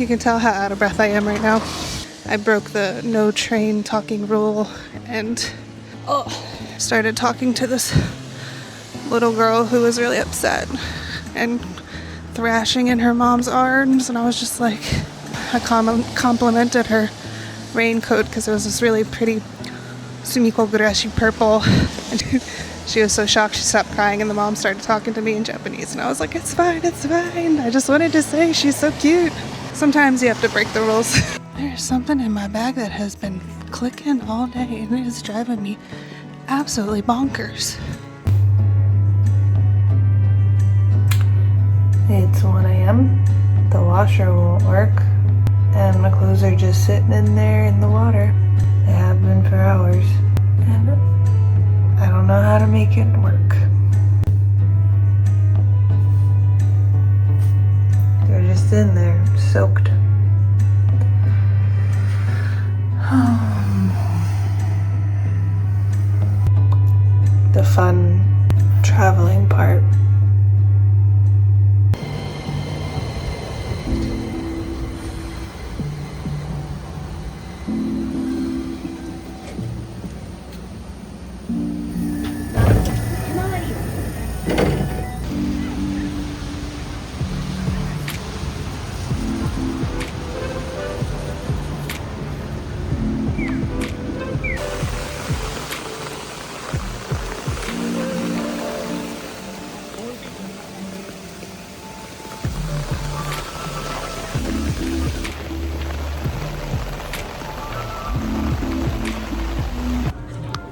You can tell how out of breath I am right now. I broke the no train talking rule and started talking to this little girl who was really upset and thrashing in her mom's arms, and I was just like, I complimented her raincoat because it was this really pretty sumiko gurashi purple, and she was so shocked she stopped crying, and the mom started talking to me in Japanese, and I was like, it's fine, I just wanted to say she's so cute. Sometimes you have to break the rules. There's something in my bag that has been clicking all day, and it is driving me absolutely bonkers. It's 1 a.m. The washer won't work, and my clothes are just sitting in there in the water. They have been for hours, and I don't know how to make it work. They're just in there, soaked. The fun traveling part.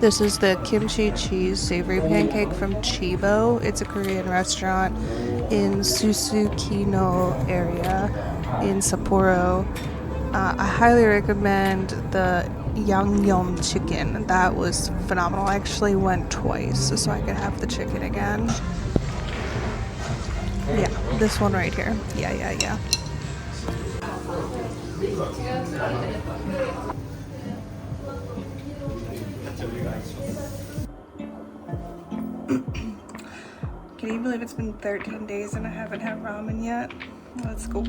This is the kimchi cheese savory pancake from Chibo. It's a Korean restaurant in Susukino area in Sapporo. I highly recommend the yangnyeom chicken. That was phenomenal. I actually went twice so I could have the chicken again. Yeah, this one right here. Yeah. Can you believe it's been 13 days and I haven't had ramen yet? That's cool.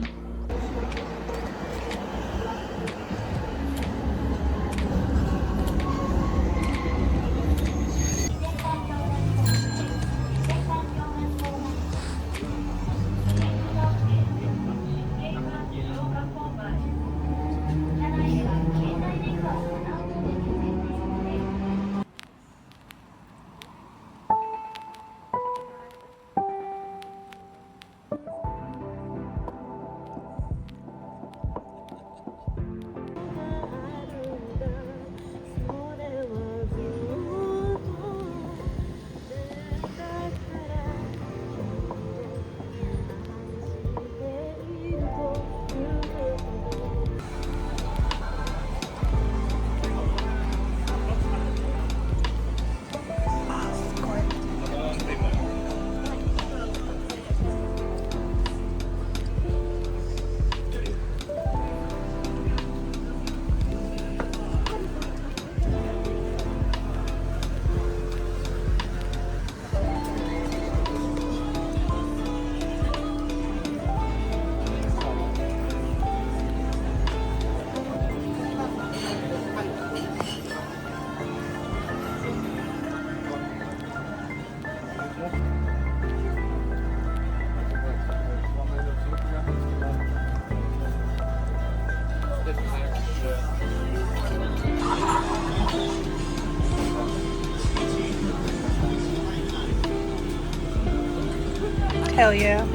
Hell yeah.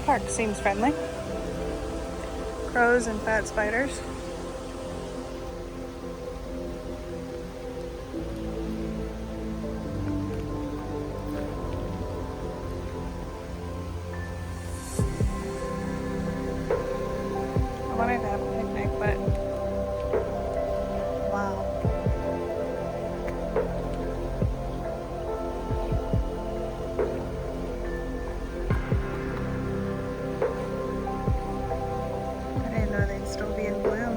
park seems friendly. Crows and fat spiders. I wanted to have a picnic, but wow. I didn't know they'd still be in bloom.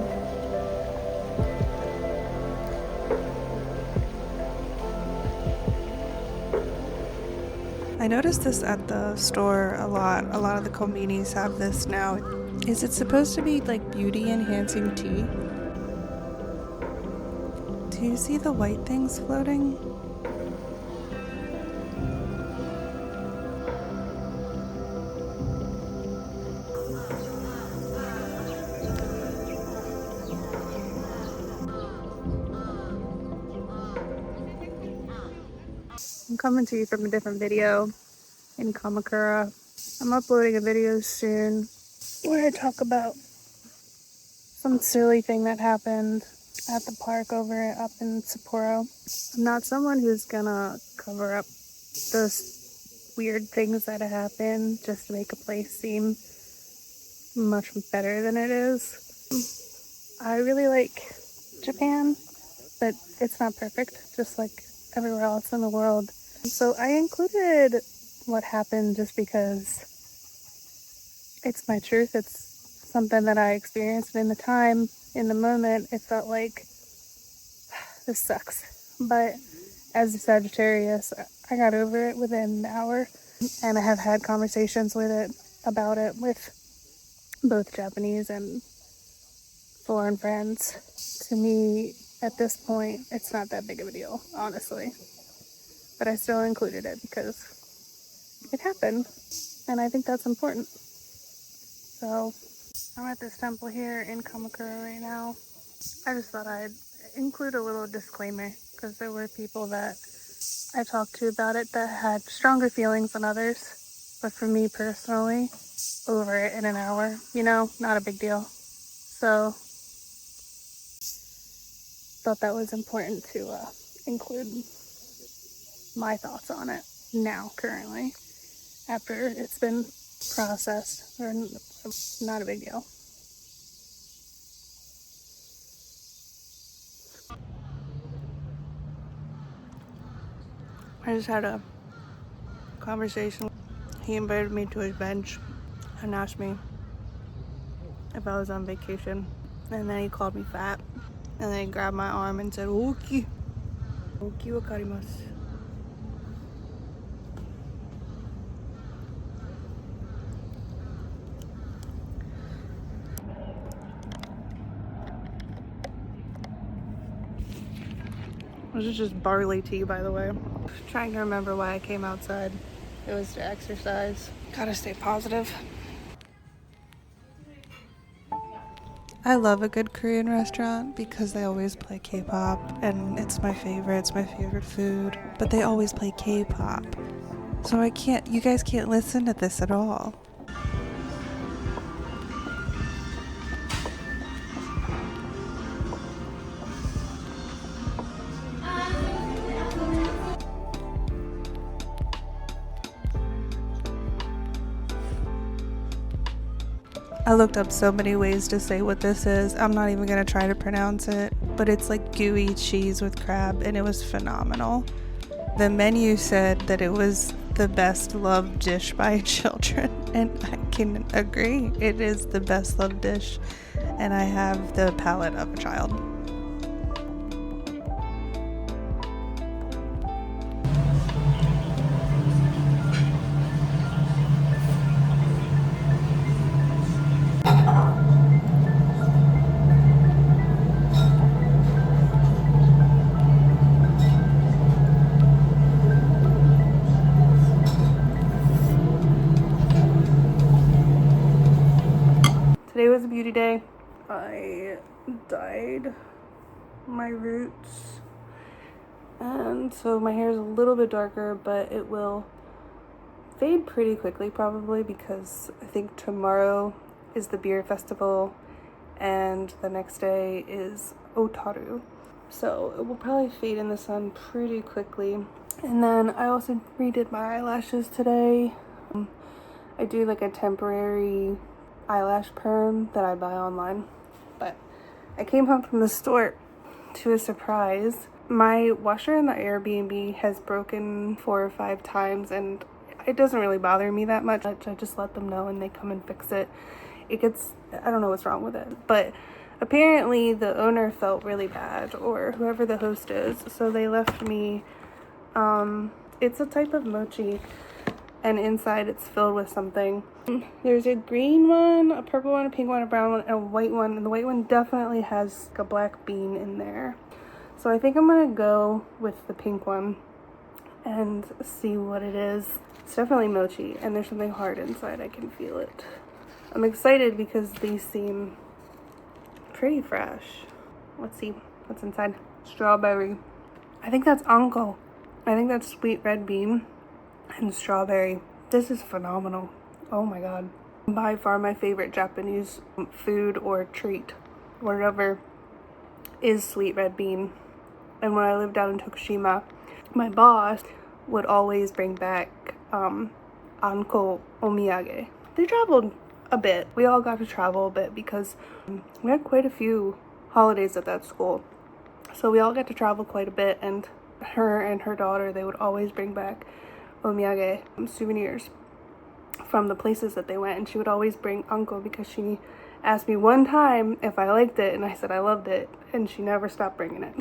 I noticed this at the store a lot. A lot of the konbinis have this now. Is it supposed to be like beauty enhancing tea? Do you see the white things floating? I'm coming to you from a different video in Kamakura. I'm uploading a video soon where I talk about some silly thing that happened at the park over up in Sapporo. I'm not someone who's gonna cover up those weird things that happen just to make a place seem much better than it is. I really like Japan, but it's not perfect, just like everywhere else in the world. So I included what happened just because it's my truth. It's something that I experienced, and in the time, in the moment, it felt like this sucks. But as a Sagittarius, I got over it within an hour, and I have had conversations about it with both Japanese and foreign friends. To me, at this point, it's not that big of a deal, honestly. But I still included it because it happened, and I think that's important. So I'm at this temple here in Kamakura right now. I just thought I'd include a little disclaimer because there were people that I talked to about it that had stronger feelings than others. But for me personally, over it in an hour, not a big deal. So thought that was important to include my thoughts on it now, currently, after it's been processed, or not a big deal. I just had a conversation. He invited me to his bench and asked me if I was on vacation, and then he called me fat, and then he grabbed my arm and said, "Oki, oki wakarimasu." This is just barley tea, by the way. I'm trying to remember why I came outside. It was to exercise. Gotta stay positive. I love a good Korean restaurant because they always play K-pop, and it's my favorite food, but they always play K-pop. So you guys can't listen to this at all. I looked up so many ways to say what this is. I'm not even gonna try to pronounce it, but it's like gooey cheese with crab, and it was phenomenal. The menu said that it was the best loved dish by children, and I can agree. It is the best loved dish, and I have the palate of a child. Today was a beauty day. I dyed my roots, and so my hair is a little bit darker, but it will fade pretty quickly probably, because I think tomorrow is the beer festival and the next day is Otaru. So it will probably fade in the sun pretty quickly. And then I also redid my eyelashes today. I do like a temporary eyelash perm that I buy online. But I came home from the store to a surprise. My washer in the Airbnb has broken 4 or 5 times, and it doesn't really bother me that much. I just let them know and they come and fix it. I don't know what's wrong with it, but apparently the owner felt really bad, or whoever the host is, so they left me, it's a type of mochi, and inside it's filled with something. There's a green one, a purple one, a pink one, a brown one, and a white one, and the white one definitely has a black bean in there. So I think I'm gonna go with the pink one and see what it is. It's definitely mochi, and there's something hard inside. I can feel it. I'm excited because these seem pretty fresh. Let's see what's inside. Strawberry. I think that's anko. I think that's sweet red bean and strawberry. This is phenomenal. Oh my god. By far my favorite Japanese food or treat, whatever, is sweet red bean. And when I lived out in Tokushima, my boss would always bring back anko omiyage. They traveled a bit. We all got to travel a bit because we had quite a few holidays at that school. So we all got to travel quite a bit, and her daughter, they would always bring back omiyage souvenirs from the places that they went, and she would always bring anko because she asked me one time if I liked it, and I said I loved it, and she never stopped bringing it.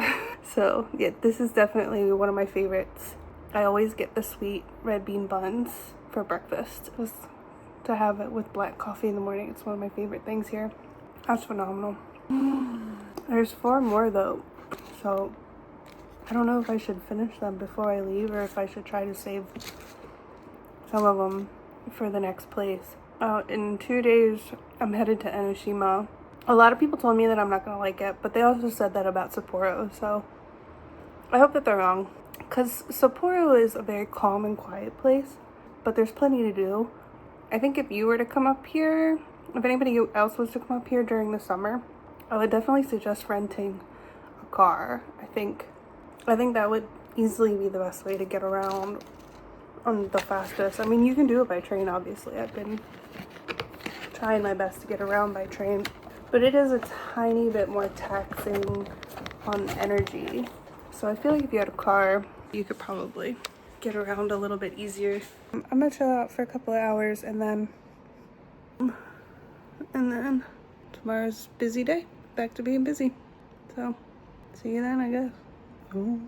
So yeah, this is definitely one of my favorites. I always get the sweet red bean buns for breakfast. Just to have it with black coffee in the morning. It's one of my favorite things here. That's phenomenal. There's 4 more though, so I don't know if I should finish them before I leave or if I should try to save some of them for the next place. In 2 days, I'm headed to Enoshima. A lot of people told me that I'm not gonna like it, but they also said that about Sapporo, so I hope that they're wrong. Because Sapporo is a very calm and quiet place, but there's plenty to do. I think if you were to come up here, if anybody else was to come up here during the summer, I would definitely suggest renting a car. I think that would easily be the best way to get around on the fastest. I mean, you can do it by train, obviously. I've been trying my best to get around by train, but it is a tiny bit more taxing on energy. So I feel like if you had a car, you could probably get around a little bit easier. I'm gonna chill out for a couple of hours, and then tomorrow's busy day. Back to being busy. So see you then, I guess. Ooh.